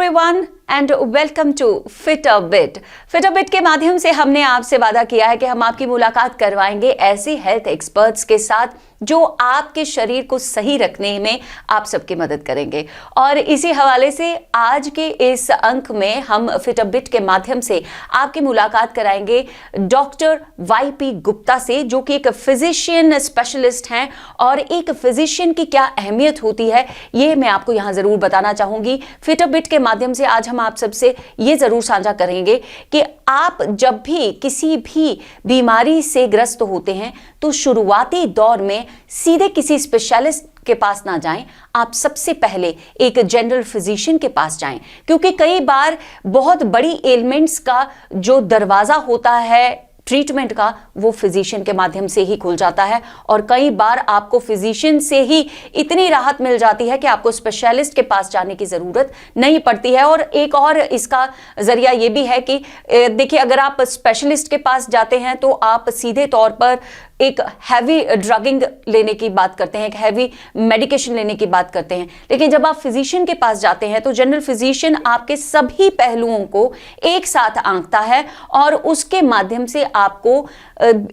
Everyone and welcome to Fit a Bit. Fit a Bit के माध्यम से हमने आपसे वादा किया है कि हम आपकी मुलाकात करवाएंगे ऐसे हेल्थ एक्सपर्ट्स के साथ जो आपके शरीर को सही रखने में आप सबकी मदद करेंगे। और इसी हवाले से आज के इस अंक में हम फिट अ बिट के माध्यम से आपकी मुलाकात कराएंगे डॉक्टर वाईपी गुप्ता से, जो कि एक फिजिशियन स्पेशलिस्ट हैं। और एक फिजिशियन की क्या अहमियत होती है ये मैं आपको यहां जरूर बताना चाहूंगी। फिट अ बिट के माध्यम से आज हम आप सबसे ये जरूर साझा करेंगे कि आप जब भी किसी भी बीमारी से ग्रस्त होते हैं तो शुरुआती दौर में सीधे किसी स्पेशलिस्ट के पास ना जाएं, आप सबसे पहले एक जनरल फिजिशियन के पास जाएं, क्योंकि कई बार बहुत बड़ी एलिमेंट्स का जो दरवाजा होता है ट्रीटमेंट का वो फिजिशियन के माध्यम से ही खुल जाता है। और कई बार आपको फिजिशियन से ही इतनी राहत मिल जाती है कि आपको स्पेशलिस्ट के पास जाने की जरूरत नहीं पड़ती है। और एक और इसका जरिया ये भी है कि देखिए, अगर आप स्पेशलिस्ट के पास जाते हैं तो आप सीधे तौर पर एक हैवी ड्रगिंग लेने की बात करते हैं, एक हैवी मेडिकेशन लेने की बात करते हैं। लेकिन जब आप फिजिशियन के पास जाते हैं तो जनरल फिजिशियन आपके सभी पहलुओं को एक साथ आंकता है और उसके माध्यम से आपको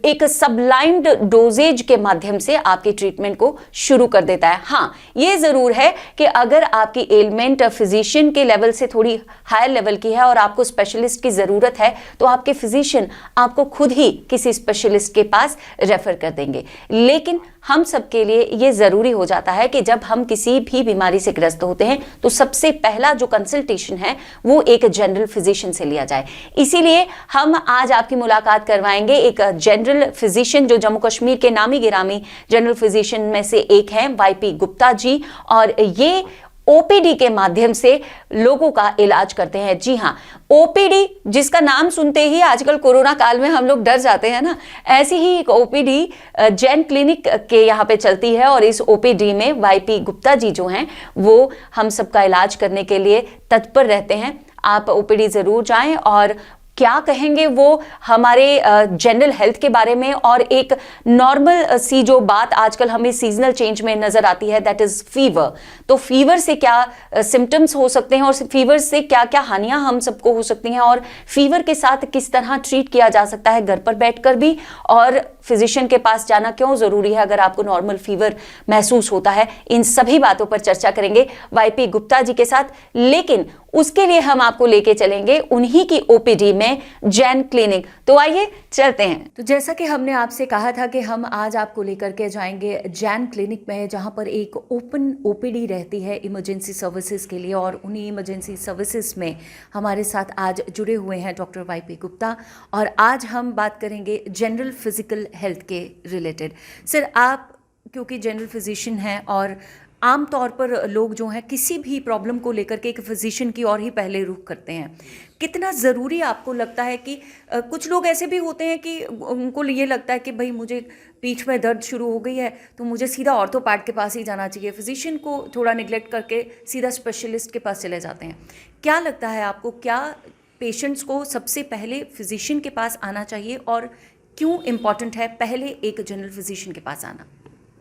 एक सबलाइम्ड डोजेज के माध्यम से आपके ट्रीटमेंट को शुरू कर देता है। हाँ, ये जरूर है कि अगर आपकी एलिमेंट फिजिशियन के लेवल से थोड़ी हायर लेवल की है और आपको स्पेशलिस्ट की जरूरत है तो आपके फिजिशियन आपको खुद ही किसी स्पेशलिस्ट के पास रेफर कर देंगे। लेकिन हम सबके लिए यह जरूरी हो जाता है कि जब हम किसी भी बीमारी से ग्रस्त होते हैं तो सबसे पहला जो कंसल्टेशन है वो एक जनरल फिजिशियन से लिया जाए। इसीलिए हम आज आपकी मुलाकात करवाएंगे एक जनरल फिजिशियन जो जम्मू कश्मीर के नामी गिरामी जनरल फिजिशियन में से एक हैं, वाईपी गुप्ता जी। और ये ओपीडी के माध्यम से लोगों का इलाज करते हैं। जी हाँ, ओपीडी जिसका नाम सुनते ही आजकल कोरोना काल में हम लोग डर जाते हैं ना, ऐसी ही एक ओपीडी जैन क्लिनिक के यहाँ पे चलती है। और इस ओपीडी में वाईपी गुप्ता जी जो हैं वो हम सबका इलाज करने के लिए तत्पर रहते हैं। आप ओपीडी जरूर जाएं और क्या कहेंगे वो हमारे जनरल हेल्थ के बारे में। और एक नॉर्मल सी जो बात आजकल हमें सीजनल चेंज में नजर आती है, दैट इज फीवर। तो फीवर से क्या सिम्टम्स हो सकते हैं और फीवर से क्या क्या हानियां हम सबको हो सकती हैं, और फीवर के साथ किस तरह ट्रीट किया जा सकता है घर पर बैठकर भी, और फिजिशियन के पास जाना क्यों जरूरी है अगर आपको नॉर्मल फीवर महसूस होता है। इन सभी बातों पर चर्चा करेंगे वाईपी गुप्ता जी के साथ। लेकिन उसके लिए हम आपको लेके चलेंगे उन्हीं की ओपीडी में, जैन क्लिनिक। तो आइए चलते हैं। तो जैसा कि हमने आपसे कहा था कि हम आज आपको लेकर के जाएंगे जैन क्लिनिक में, जहां पर एक ओपन ओपीडी रहती है इमरजेंसी सर्विसेज के लिए। और उन्हीं इमरजेंसी सर्विसेज में हमारे साथ आज जुड़े हुए हैं डॉक्टर वाईपी गुप्ता। और आज हम बात करेंगे जनरल फिजिकल हेल्थ के रिलेटेड। सर, आप क्योंकि जनरल फिजिशियन हैं और आम तौर पर लोग जो हैं किसी भी प्रॉब्लम को लेकर के एक फिजिशियन की ओर ही पहले रुख करते हैं, कितना ज़रूरी आपको लगता है कि कुछ लोग ऐसे भी होते हैं कि उनको ये लगता है कि भाई मुझे पीठ में दर्द शुरू हो गई है तो मुझे सीधा ऑर्थोपैड के पास ही जाना चाहिए, फिजिशियन को थोड़ा निगलेक्ट करके सीधा स्पेशलिस्ट के पास चले जाते हैं। क्या लगता है आपको, क्या पेशेंट्स को सबसे पहले फिजिशियन के पास आना चाहिए और क्यों इम्पॉर्टेंट है पहले एक जनरल फिजिशियन के पास आना?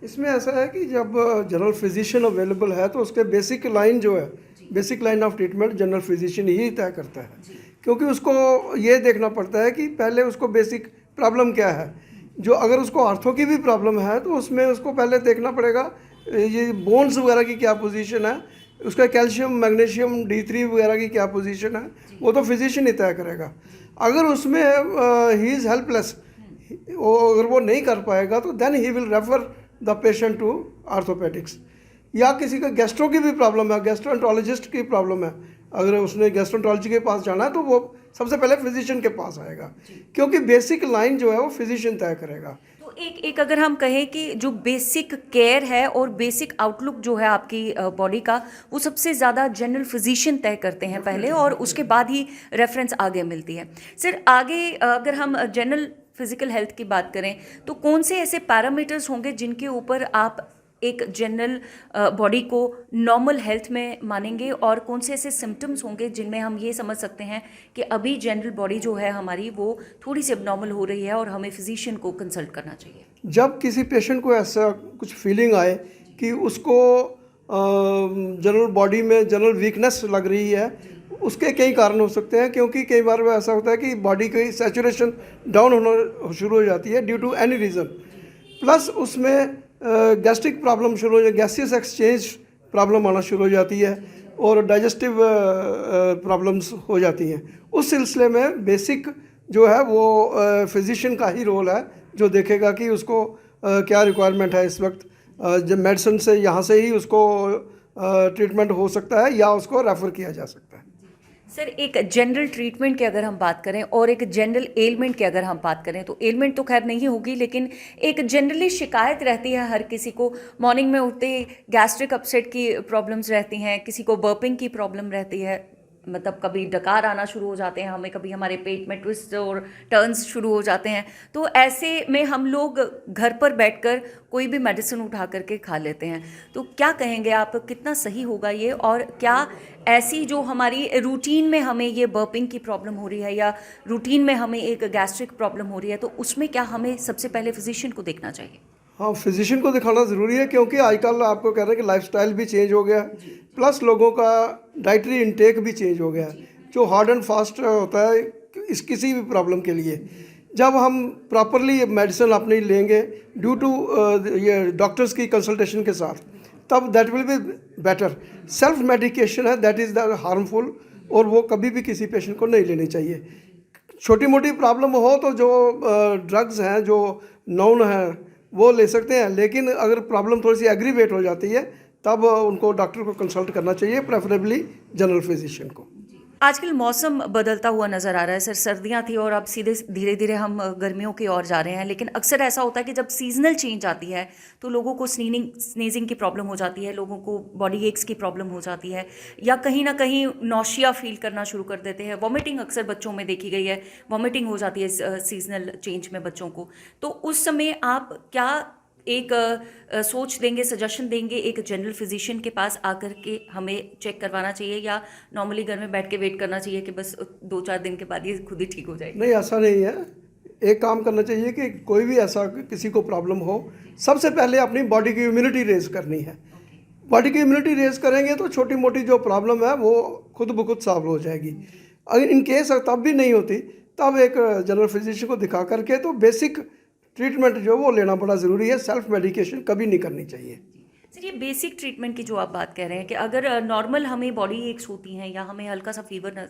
इसमें ऐसा है कि जब जनरल फिजिशियन अवेलेबल है तो उसके बेसिक लाइन जो है, basic line of treatment general physician ही तय करता है। क्योंकि उसको ये देखना पड़ता है कि पहले उसको बेसिक प्रॉब्लम क्या है। जो अगर उसको आर्थो की भी प्रॉब्लम है तो उसमें उसको पहले देखना पड़ेगा ये बोन्स वगैरह की क्या पोजीशन है, उसका कैल्शियम मैग्नीशियम D3 वगैरह की क्या पोजीशन है, वो तो फिजिशियन ही तय करेगा। अगर उसमें ही इज़ हेल्पलेस, अगर वो नहीं कर पाएगा तो then he will refer the patient to orthopaedics. या किसी का गैस्ट्रो की भी प्रॉब्लम है, गैस्ट्रोएंटरोलॉजिस्ट की प्रॉब्लम है, अगर उसने गैस्ट्रोएंटरोलॉजी के पास जाना है तो वो सबसे पहले फिजिशियन के पास आएगा, क्योंकि बेसिक लाइन जो है वो फिजिशियन तय करेगा। तो एक अगर हम कहें कि जो बेसिक केयर है और बेसिक आउटलुक जो है आपकी बॉडी का, वो सबसे ज़्यादा जनरल फिजिशियन तय करते हैं पहले, और उसके बाद ही रेफरेंस आगे मिलती है। सर, आगे अगर हम जनरल फिजिकल हेल्थ की बात करें तो कौन से ऐसे पैरामीटर्स होंगे जिनके ऊपर आप एक जनरल बॉडी को नॉर्मल हेल्थ में मानेंगे, और कौन से ऐसे सिम्टम्स होंगे जिनमें हम ये समझ सकते हैं कि अभी जनरल बॉडी जो है हमारी वो थोड़ी सी एबनॉर्मल हो रही है और हमें फिजिशियन को कंसल्ट करना चाहिए? जब किसी पेशेंट को ऐसा कुछ फीलिंग आए कि उसको जनरल बॉडी में जनरल वीकनेस लग रही है, उसके कई कारण हो सकते हैं, क्योंकि कई बार वो ऐसा होता है कि बॉडी की सैचुरेशन डाउन होना शुरू हो जाती है due to any reason, plus उसमें गैस्ट्रिक प्रॉब्लम शुरू हो जाए, गैसियस एक्सचेंज प्रॉब्लम आना शुरू हो जाती है और डाइजेस्टिव प्रॉब्लम्स हो जाती हैं। उस सिलसिले में बेसिक जो है वो फिजिशियन का ही रोल है, जो देखेगा कि उसको क्या रिक्वायरमेंट है इस वक्त। जब मेडिसिन से यहाँ से ही उसको ट्रीटमेंट हो सकता है या उसको रेफ़र किया जा सकता है। सर, एक जनरल ट्रीटमेंट की अगर हम बात करें और एक जनरल एलिमेंट की अगर हम बात करें, तो एलिमेंट तो खैर नहीं होगी, लेकिन एक जनरली शिकायत रहती है हर किसी को। मॉर्निंग में उठते ही गैस्ट्रिक अपसेट की प्रॉब्लम्स रहती हैं, किसी को बर्पिंग की प्रॉब्लम रहती है, मतलब कभी डकार आना शुरू हो जाते हैं हमें, कभी हमारे पेट में ट्विस्ट और टर्न्स शुरू हो जाते हैं। तो ऐसे में हम लोग घर पर बैठकर कोई भी मेडिसिन उठा करके खा लेते हैं। तो क्या कहेंगे आप, कितना सही होगा ये? और क्या ऐसी जो हमारी रूटीन में हमें ये बर्पिंग की प्रॉब्लम हो रही है या रूटीन में हमें एक गैस्ट्रिक प्रॉब्लम हो रही है, तो उसमें क्या हमें सबसे पहले फिजिशियन को देखना चाहिए? हाँ, फिजिशियन को दिखाना ज़रूरी है, क्योंकि आजकल आपको कह रहे हैं कि लाइफस्टाइल भी चेंज हो गया है, प्लस लोगों का डाइटरी इंटेक भी चेंज हो गया है, जो हार्ड एंड फास्ट होता है इस किसी भी प्रॉब्लम के लिए। जब हम प्रॉपरली मेडिसिन अपनी लेंगे ड्यू टू ये डॉक्टर्स की कंसल्टेशन के साथ, तब that will be better. Self medication है दैट इज़ द हार्मफुल, और वो कभी भी किसी पेशेंट को नहीं लेनी चाहिए। छोटी मोटी प्रॉब्लम हो तो जो ड्रग्स हैं जो नॉन हैं वो ले सकते हैं, लेकिन अगर प्रॉब्लम थोड़ी सी एग्रीवेट हो जाती है तब उनको डॉक्टर को कंसल्ट करना चाहिए, प्रेफरेबली जनरल फिजिशियन को। आजकल मौसम बदलता हुआ नज़र आ रहा है सर। सर्दियां थी और अब सीधे धीरे धीरे हम गर्मियों की ओर जा रहे हैं, लेकिन अक्सर ऐसा होता है कि जब सीजनल चेंज आती है तो लोगों को स्नीजिंग की प्रॉब्लम हो जाती है, लोगों को बॉडी एक्स की प्रॉब्लम हो जाती है, या कहीं ना कहीं नौशिया फील करना शुरू कर देते हैं। वॉमिटिंग अक्सर बच्चों में देखी गई है, वॉमिटिंग हो जाती है सीजनल चेंज में बच्चों को। तो उस समय आप क्या एक सोच देंगे, सजेशन देंगे एक जनरल फिजिशियन के पास आकर के हमें चेक करवाना चाहिए, या नॉर्मली घर में बैठ के वेट करना चाहिए कि बस 2-4 दिन के बाद ये खुद ही ठीक हो जाएगी? नहीं, ऐसा नहीं है। एक काम करना चाहिए कि कोई भी ऐसा किसी को प्रॉब्लम हो, सबसे पहले अपनी बॉडी की इम्यूनिटी रेज करनी है। बॉडी की इम्यूनिटी रेज करेंगे तो छोटी मोटी जो प्रॉब्लम है वो खुद ब खुद सॉल्व हो जाएगी। अगर इन केस तब भी नहीं होती, तब एक जनरल फिजिशियन को दिखा करके तो बेसिक ट्रीटमेंट जो वो लेना बड़ा ज़रूरी है। सेल्फ मेडिकेशन कभी नहीं करनी चाहिए। सर, ये बेसिक ट्रीटमेंट की जो आप बात कह रहे हैं कि अगर नॉर्मल हमें बॉडी एक्स होती हैं या हमें हल्का सा फीवर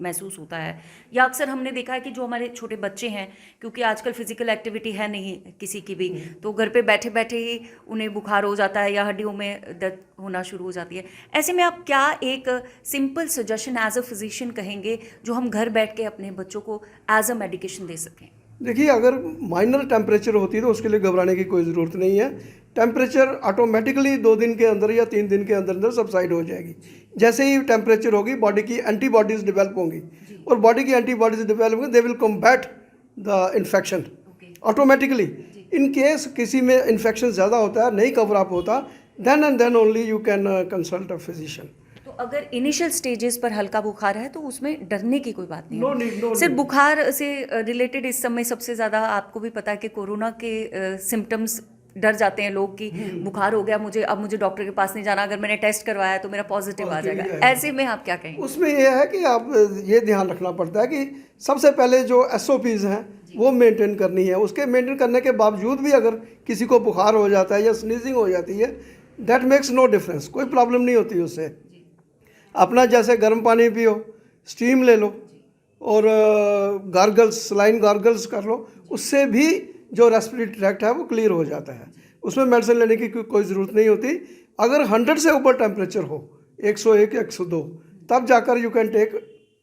महसूस होता है, या अक्सर हमने देखा है कि जो हमारे छोटे बच्चे हैं, क्योंकि आजकल फिजिकल एक्टिविटी है नहीं किसी की भी, तो घर पे बैठे बैठे ही उन्हें बुखार हो जाता है या हड्डियों में दर्द होना शुरू हो जाती है। ऐसे में आप क्या एक simple suggestion as a physician कहेंगे जो हम घर बैठ के अपने बच्चों को एज अ मेडिकेशन दे सकें? देखिए, अगर माइनर टेम्परेचर होती है तो उसके लिए घबराने की कोई ज़रूरत नहीं है। टेम्परेचर ऑटोमेटिकली 2 दिन के अंदर या 3 दिन के अंदर अंदर सबसाइड हो जाएगी। जैसे ही टेम्परेचर होगी, बॉडी की एंटीबॉडीज़ डेवलप होंगी, और बॉडी की एंटीबॉडीज़ डेवलप होंगी, they will combat the infection automatically. In case किसी में इन्फेक्शन ज़्यादा होता है, नहीं कवर अप होता, then and then only you can consult a physician. तो अगर इनिशियल स्टेजेस पर हल्का बुखार है तो उसमें डरने की कोई बात नहीं No है। need, no सिर्फ need. बुखार से रिलेटेड इस समय सबसे ज़्यादा आपको भी पता है कि कोरोना के सिम्टम्स डर जाते हैं लोग कि बुखार हो गया मुझे, अब मुझे डॉक्टर के पास नहीं जाना, अगर मैंने टेस्ट करवाया तो मेरा पॉजिटिव आ जाएगा। ऐसे में आप क्या कहेंगे? उसमें यह है कि आप ये ध्यान रखना पड़ता है कि सबसे पहले जो SOPs हैं वो मेंटेन करनी है। उसके मेंटेन करने के बावजूद भी अगर किसी को बुखार हो जाता है या स्नीजिंग हो जाती है, दैट मेक्स नो डिफरेंस, कोई प्रॉब्लम नहीं होती उससे। अपना जैसे गर्म पानी पियो, स्टीम ले लो, और गार्गल्स, सलाइन गार्गल्स कर लो, उससे भी जो रेस्पिरेटरी ट्रैक्ट है वो क्लियर हो जाता है। उसमें मेडिसिन लेने की कोई ज़रूरत नहीं होती। अगर 100 से ऊपर टेम्परेचर हो, 101 102, तब जाकर you can take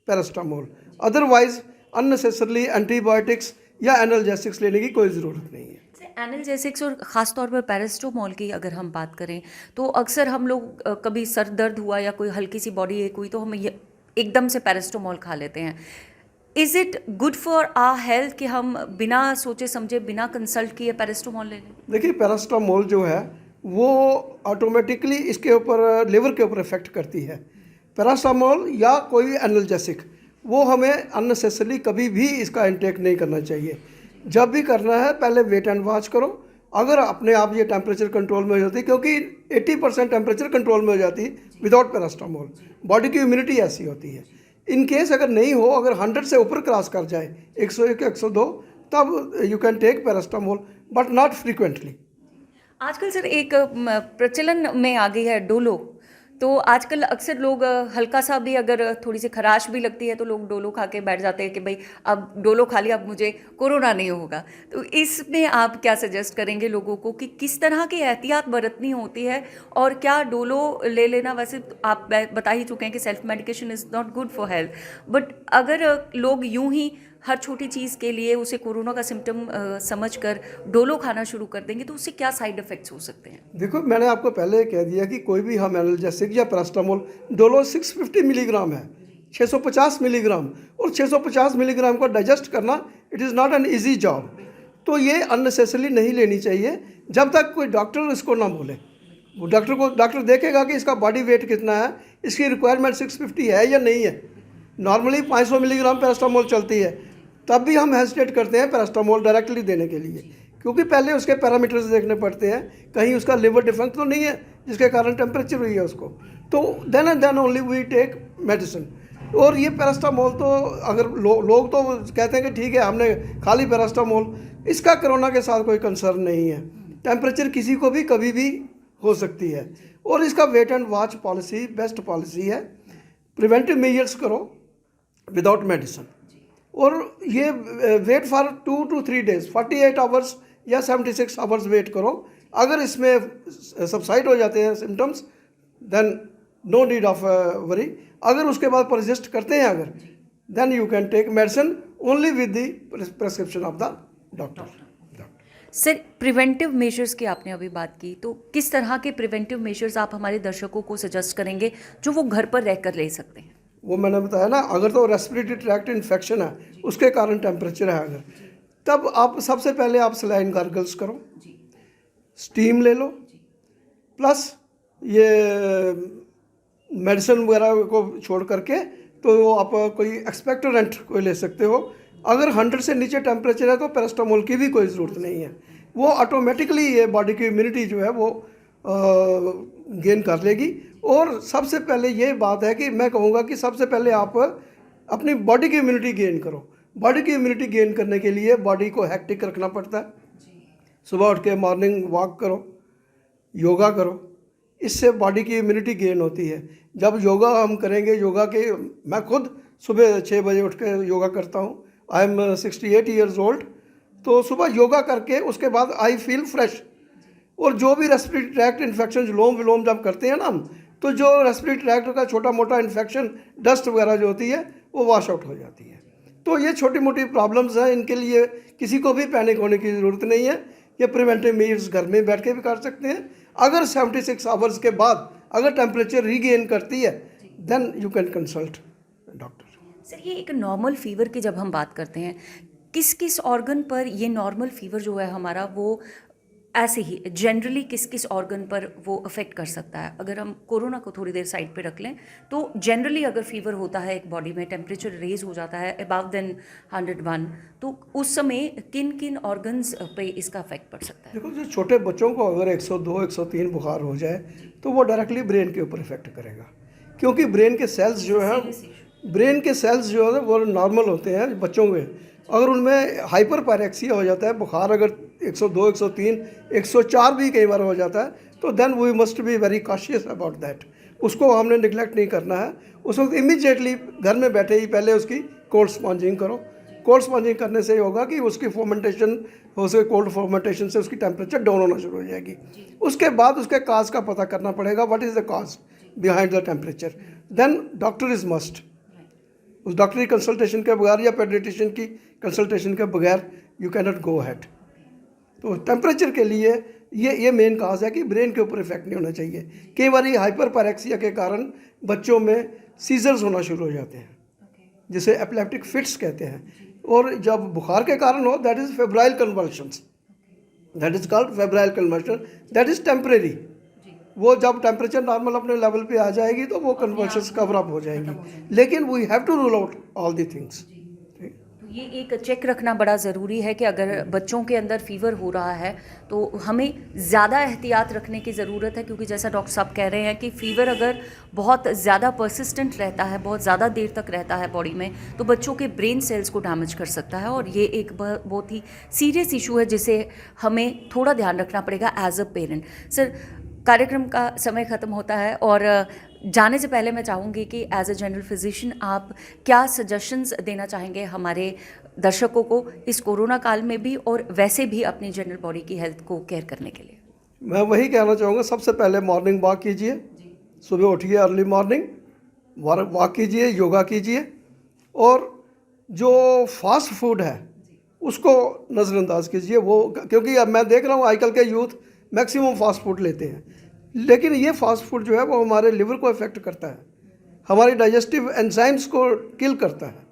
paracetamol. Otherwise unnecessarily antibiotics या एनाल्जेसिक्स लेने की कोई ज़रूरत नहीं है। एनाल्जेसिक्स और ख़ास तौर पर पैरास्टामोल की अगर हम बात करें तो अक्सर हम लोग कभी सर दर्द हुआ या कोई हल्की सी बॉडी एक हुई तो हम ये एकदम से पैरास्टामोल खा लेते हैं। Is it good for our health कि हम बिना सोचे समझे, बिना कंसल्ट किए पैरास्टामोल ले लें? देखिए, पैरास्टामोल जो है वो ऑटोमेटिकली इसके ऊपर, लिवर के ऊपर इफेक्ट करती है। पैरास्टामोल या कोई एनाल्जेसिक वो हमें अननेसेसरली कभी भी इसका इंटेक नहीं करना चाहिए। जब भी करना है पहले वेट एंड वॉच करो, अगर अपने आप ये टेम्परेचर कंट्रोल में हो जाती, क्योंकि 80% टेम्परेचर कंट्रोल में हो जाती विदाउट पैरास्टामोल, बॉडी की इम्यूनिटी ऐसी होती है। इन केस अगर नहीं हो, अगर 100 से ऊपर क्रॉस कर जाए 101 102, तब you can take paracetamol, but not frequently. आजकल सर एक प्रचलन में आ गई है डोलो। तो आजकल अक्सर लोग हल्का सा भी अगर थोड़ी सी खराश भी लगती है तो लोग डोलो खा के बैठ जाते हैं कि भाई अब डोलो खा लिया, अब मुझे कोरोना नहीं होगा। तो इसमें आप क्या सजेस्ट करेंगे लोगों को कि किस तरह की एहतियात बरतनी होती है, और क्या डोलो ले लेना, वैसे आप बता ही चुके हैं कि self medication is not good for health, but अगर लोग यूं ही हर छोटी चीज़ के लिए उसे कोरोना का सिम्टम समझकर डोलो खाना शुरू कर देंगे तो उससे क्या साइड इफ़ेक्ट्स हो सकते हैं? देखो, मैंने आपको पहले कह दिया कि कोई भी हम एनाल्जेसिक या पैरास्टामोल, डोलो 650 मिलीग्राम है, 650 मिलीग्राम, और 650 मिलीग्राम को डाइजेस्ट करना it is not an easy job. तो ये अननेसेसरली नहीं लेनी चाहिए जब तक कोई डॉक्टर इसको ना बोले। वो डॉक्टर देखेगा कि इसका बॉडी वेट कितना है, इसकी रिक्वायरमेंट 650 है या नहीं है। नॉर्मली 500 मिलीग्राम पैरास्टामोल चलती है, तब भी हम हेजिटेट करते हैं पैरास्टामोल डायरेक्टली देने के लिए, क्योंकि पहले उसके पैरामीटर्स देखने पड़ते हैं, कहीं उसका लिवर डिफेक्ट तो नहीं है जिसके कारण टेम्परेचर हुई है उसको। तो then and then only we take medicine. और ये पैरास्टामोल तो अगर लोग तो कहते हैं कि ठीक है हमने खा ली पैरास्टामोल, इसका कोरोना के साथ कोई कंसर्न नहीं है। टेम्परेचर किसी को भी कभी भी हो सकती है, और इसका wait and watch policy best policy है। प्रिवेंटिव मेजर्स करो विदाउट मेडिसिन, और ये wait for 2 to 3 days, 48 hours या 76 आवर्स वेट करो। अगर इसमें सबसाइड हो जाते हैं symptoms, then no need of worry. अगर उसके बाद परसिस्ट करते हैं अगर, then you can take medicine only with the prescription of the doctor. Sir, preventive measures की आपने अभी बात की, तो किस तरह के प्रिवेंटिव मेजर्स आप हमारे दर्शकों को सजेस्ट करेंगे जो वो घर पर रहकर ले सकते हैं? वो मैंने बताया ना, अगर तो रेस्पिरेटरी ट्रैक्ट इन्फेक्शन है उसके कारण टेम्परेचर है अगर, तब आप सबसे पहले आप सलाइन गार्गल्स करो, स्टीम ले लो, प्लस ये मेडिसिन वगैरह को छोड़ करके तो आप कोई एक्सपेक्टोरेंट कोई ले सकते हो। अगर 100 से नीचे टेम्परेचर है तो पैरास्टामोल की भी कोई ज़रूरत नहीं है, वो ऑटोमेटिकली ये बॉडी की इम्यूनिटी जो है वो गेन कर लेगी। और सबसे पहले ये बात है कि मैं कहूँगा कि सबसे पहले आप अपनी बॉडी की इम्यूनिटी गेन करो। बॉडी की इम्यूनिटी गेन करने के लिए बॉडी को हेक्टिक रखना पड़ता है। सुबह उठ के मॉर्निंग वॉक करो, योगा करो, इससे बॉडी की इम्यूनिटी गेन होती है। जब योगा हम करेंगे, योगा के मैं खुद सुबह 6 बजे उठ के योगा करता हूँ, आई एम 68 ईयर्स ओल्ड। तो सुबह योगा करके उसके बाद आई फील फ्रेश। और जो भी रेस्पिरेटरी ट्रैक्ट इन्फेक्शन विलोम विलोम जब करते हैं ना हम, तो जो रेस्पिरेटरी ट्रैक्ट का छोटा मोटा इन्फेक्शन, डस्ट वगैरह जो होती है वो वॉश आउट हो जाती है। तो ये छोटी मोटी प्रॉब्लम्स हैं, इनके लिए किसी को भी पैनिक होने की ज़रूरत नहीं है। ये प्रिवेंटिव मेजर्स घर में बैठ के भी कर सकते हैं। अगर 76 आवर्स के बाद अगर टेम्परेचर रीगेन करती है, then you can consult doctor. Sir, ये एक नॉर्मल फीवर की जब हम बात करते हैं, किस किस ऑर्गन पर ये नॉर्मल फीवर जो है हमारा, वो ऐसे ही जनरली किस किस ऑर्गन पर वो अफेक्ट कर सकता है? अगर हम कोरोना को थोड़ी देर साइड पे रख लें तो जनरली अगर फीवर होता है एक बॉडी में, टेम्परेचर रेज हो जाता है अबव देन 101, तो उस समय किन किन ऑर्गन्स पे इसका अफेक्ट पड़ सकता है? देखो, जो छोटे बच्चों को अगर 102 103 बुखार हो जाए तो वो डायरेक्टली ब्रेन के ऊपर इफेक्ट करेगा, क्योंकि ब्रेन के सेल्स जो है वो नॉर्मल होते हैं बच्चों के। अगर उनमें हाइपर पायरेक्सिया हो जाता है, बुखार अगर 102 103 104 भी कई बार हो जाता है, तो then we must be very cautious about that. उसको हमने निगलेक्ट नहीं करना है। उस वक्त इमीडिएटली घर में बैठे ही पहले उसकी कोल्ड स्पॉन्जिंग करो। कोल्ड स्पॉन्जिंग करने से होगा कि उसकी फॉर्मेंटेशन हो सके, कोल्ड फॉर्मेंटेशन से उसकी टेम्परेचर डाउन होना शुरू हो जाएगी। उसके बाद उसके काज का पता करना पड़ेगा, what is the cause behind the temperature. Then doctor is must. उस डॉक्टरी कंसल्टेशन के बगैर या पेडियाट्रिशियन की कंसल्टेशन के बगैर you can not go ahead. तो टेम्परेचर के लिए ये मेन काज है कि ब्रेन के ऊपर इफेक्ट नहीं होना चाहिए। कई बार ये हाइपर पायरेक्सिया के कारण बच्चों में सीजर्स होना शुरू हो जाते हैं, जिसे एपिलेप्टिक फिट्स कहते हैं। और जब बुखार के कारण हो, that is febrile convulsions, that is called febrile convulsion, that is temporary. वो जब टेम्परेचर नॉर्मल अपने लेवल पे आ जाएगी तो वो कन्वर्शंस कवर अप हो जाएंगी। लेकिन we have to rule out all the things. ये एक चेक रखना बड़ा ज़रूरी है कि अगर बच्चों के अंदर फीवर हो रहा है तो हमें ज़्यादा एहतियात रखने की ज़रूरत है, क्योंकि जैसा डॉक्टर साहब कह रहे हैं कि फ़ीवर अगर बहुत ज़्यादा परसिस्टेंट रहता है, बहुत ज़्यादा देर तक रहता है बॉडी में, तो बच्चों के ब्रेन सेल्स को डैमेज कर सकता है और ये एक बहुत ही सीरियस इशू है जिसे हमें थोड़ा ध्यान रखना पड़ेगा एज अ पेरेंट। सर, कार्यक्रम का समय ख़त्म होता है और जाने से पहले मैं चाहूँगी कि एज अ जनरल फिजिशियन आप क्या सजेशंस देना चाहेंगे हमारे दर्शकों को इस कोरोना काल में भी और वैसे भी अपनी जनरल बॉडी की हेल्थ को केयर करने के लिए? मैं वही कहना चाहूँगा, सबसे पहले मॉर्निंग वॉक कीजिए, सुबह उठिए अर्ली मॉर्निंग, वॉक कीजिए, योगा कीजिए, और जो फास्ट फूड है उसको नज़रअंदाज कीजिए। वो क्योंकि अब मैं देख रहा हूँ आजकल के यूथ मैक्सिमम फास्ट फूड लेते हैं, लेकिन ये फास्ट फूड जो है वो हमारे लिवर को इफ़ेक्ट करता है, हमारी डाइजेस्टिव एंजाइम्स को किल करता है।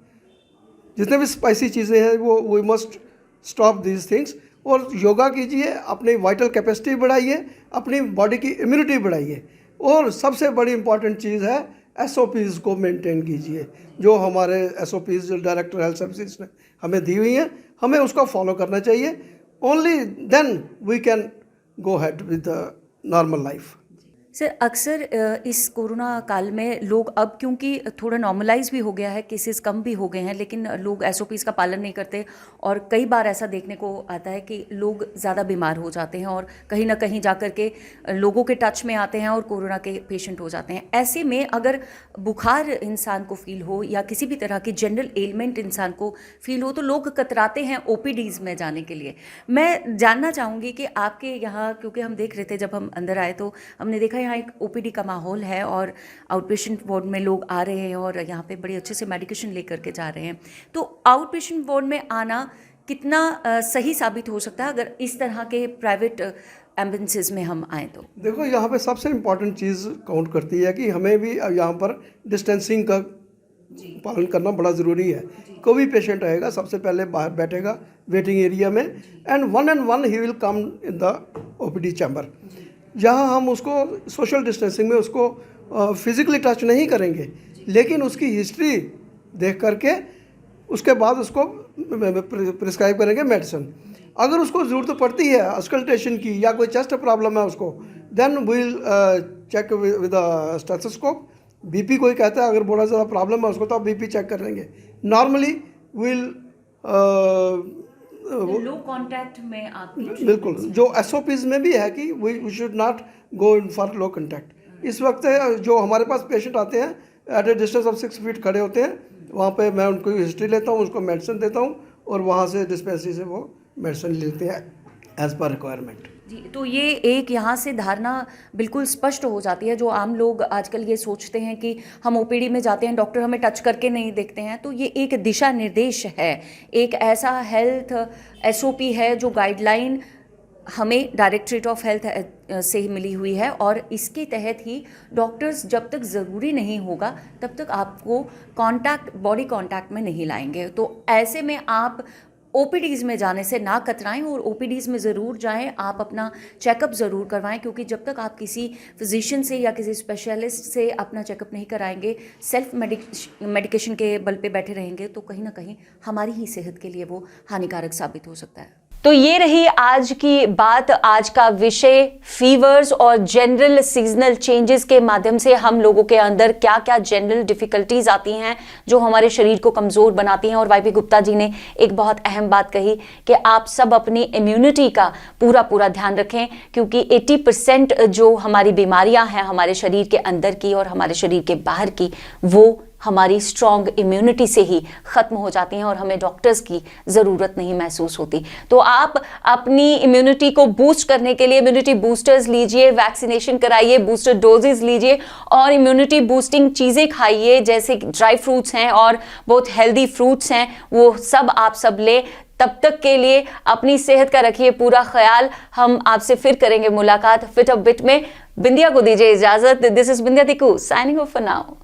जितने भी स्पाइसी चीज़ें हैं वो we must stop these things. और योगा कीजिए, अपनी वाइटल कैपेसिटी बढ़ाइए, अपनी बॉडी की इम्यूनिटी बढ़ाइए, और सबसे बड़ी इंपॉर्टेंट चीज़ है SOPs को मेंटेन कीजिए। जो हमारे SOPs जो डायरेक्टर हेल्थ सर्विसेज ने हमें दी हुई हैं, हमें उसको फॉलो करना चाहिए। Only then we can go ahead with the normal life. Sir, अक्सर इस कोरोना काल में लोग अब, क्योंकि थोड़ा नॉर्मलाइज भी हो गया है, केसेस कम भी हो गए हैं, लेकिन लोग SOPs का पालन नहीं करते और कई बार ऐसा देखने को आता है कि लोग ज़्यादा बीमार हो जाते हैं और कहीं ना कहीं जा कर के लोगों के टच में आते हैं और कोरोना के पेशेंट हो जाते हैं। ऐसे में अगर बुखार इंसान को फील हो या किसी भी तरह की जनरल एलिमेंट इंसान को फील हो तो लोग कतराते हैं OPDs में जाने के लिए। मैं जानना चाहूँगी कि आपके यहाँ, क्योंकि हम देख रहे थे जब हम अंदर आए तो हमने देखा यहाँ एक OPD का माहौल है और आउट पेशेंट वार्ड में लोग आ रहे हैं और यहाँ पे बड़े अच्छे से मेडिकेशन लेकर के जा रहे हैं। तो आउट पेशेंट वार्ड में आना कितना सही साबित हो सकता है अगर इस तरह के प्राइवेट एम्बुलेंसेज में हम आएँ तो? देखो, यहाँ पे सबसे इम्पॉर्टेंट चीज़ काउंट करती है कि हमें भी यहाँ पर डिस्टेंसिंग का पालन करना बड़ा ज़रूरी है। कोई भी पेशेंट आएगा सबसे पहले बाहर बैठेगा वेटिंग एरिया में, and one he will come in the OPD chamber. जहाँ हम उसको सोशल डिस्टेंसिंग में उसको फिज़िकली टच नहीं करेंगे, लेकिन उसकी हिस्ट्री देख करके उसके बाद उसको प्रिस्क्राइब करेंगे मेडिसिन। अगर उसको ज़रूरत पड़ती है अस्कल्टेशन की या कोई चेस्ट प्रॉब्लम है उसको, then we'll check with stethoscope. BP कोई कहता है अगर बहुत ज़्यादा प्रॉब्लम है उसको तो आप BP चेक कर लेंगे। नॉर्मली विल लो कांटेक्ट में आप बिल्कुल, जो SOPs में भी है कि we should not go in for low contact. इस वक्त जो हमारे पास पेशेंट आते हैं at a distance of 6 feet खड़े होते हैं, वहाँ पे मैं उनको हिस्ट्री लेता हूँ, उसको मेडिसिन देता हूँ और वहाँ से डिस्पेंसरी से वो मेडिसिन लेते हैं एज पर रिक्वायरमेंट। जी, तो ये एक यहाँ से धारणा बिल्कुल स्पष्ट हो जाती है। जो आम लोग आजकल ये सोचते हैं कि हम OPD में जाते हैं, डॉक्टर हमें टच करके नहीं देखते हैं, तो ये एक दिशा निर्देश है, एक ऐसा हेल्थ SOP है जो गाइडलाइन हमें डायरेक्टरेट ऑफ हेल्थ से ही मिली हुई है और इसके तहत ही डॉक्टर्स जब तक ज़रूरी नहीं होगा तब तक आपको बॉडी कांटेक्ट में नहीं लाएंगे। तो ऐसे में आप OPDs में जाने से ना कतराएं और OPDs में ज़रूर जाएं, आप अपना चेकअप ज़रूर करवाएं, क्योंकि जब तक आप किसी फिजिशियन से या किसी स्पेशलिस्ट से अपना चेकअप नहीं कराएंगे, सेल्फ मेडिकेशन के बल पे बैठे रहेंगे, तो कहीं ना कहीं हमारी ही सेहत के लिए वो हानिकारक साबित हो सकता है। तो ये रही आज की बात, आज का विषय फीवर्स और जनरल सीजनल चेंजेस के माध्यम से हम लोगों के अंदर क्या क्या जनरल डिफिकल्टीज आती हैं जो हमारे शरीर को कमज़ोर बनाती हैं। और YP गुप्ता जी ने एक बहुत अहम बात कही कि आप सब अपनी इम्यूनिटी का पूरा ध्यान रखें, क्योंकि 80% जो हमारी बीमारियां हैं हमारे शरीर के अंदर की और हमारे शरीर के बाहर की, वो हमारी स्ट्रॉन्ग इम्यूनिटी से ही ख़त्म हो जाती हैं और हमें डॉक्टर्स की ज़रूरत नहीं महसूस होती। तो आप अपनी इम्यूनिटी को बूस्ट करने के लिए इम्यूनिटी बूस्टर्स लीजिए, वैक्सीनेशन कराइए, बूस्टर डोजेज लीजिए और इम्यूनिटी बूस्टिंग चीज़ें खाइए, जैसे ड्राई फ्रूट्स हैं और बहुत हेल्दी फ्रूट्स हैं, वो सब आप सब लें। तब तक के लिए अपनी सेहत का रखिए पूरा ख्याल। हम आपसे फिर करेंगे मुलाकात फिट अप बिट में। बिंदिया को दीजिए इजाज़त। This is Bindiya Tiku signing off for now.